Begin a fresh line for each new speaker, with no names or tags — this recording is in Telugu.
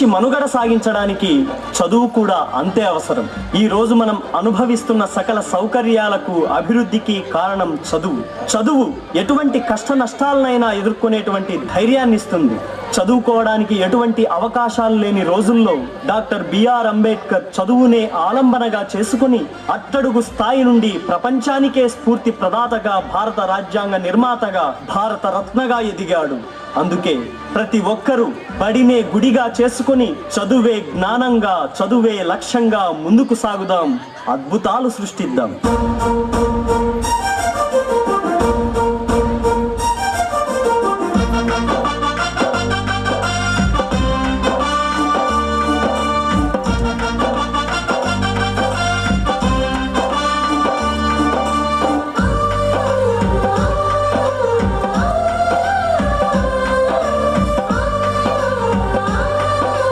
మనిషి మనుగడ సాగించడానికి చదువు కూడా అంతే అవసరం. ఈ రోజు మనం అనుభవిస్తున్న సకల సౌకర్యాలకు అభివృద్ధికి కారణం చదువు. చదువు ఎటువంటి కష్ట నష్టాలనైనా ఎదుర్కొనేటువంటి ధైర్యాన్ని ఇస్తుంది. చదువుకోవడానికి ఎటువంటి అవకాశాలు లేని రోజుల్లో డాక్టర్ బిఆర్ అంబేద్కర్ చదువునే ఆలంబనగా చేసుకుని అట్టడుగు స్థాయి నుండి ప్రపంచానికే స్ఫూర్తి ప్రదాతగా, భారత రాజ్యాంగ నిర్మాతగా, భారత రత్నగా ఎదిగాడు. అందుకే ప్రతి ఒక్కరూ బడినే గుడిగా చేసుకుని చదువే జ్ఞానంగా, చదువే లక్ష్యంగా ముందుకు సాగుదాం, అద్భుతాలు సృష్టిద్దాం.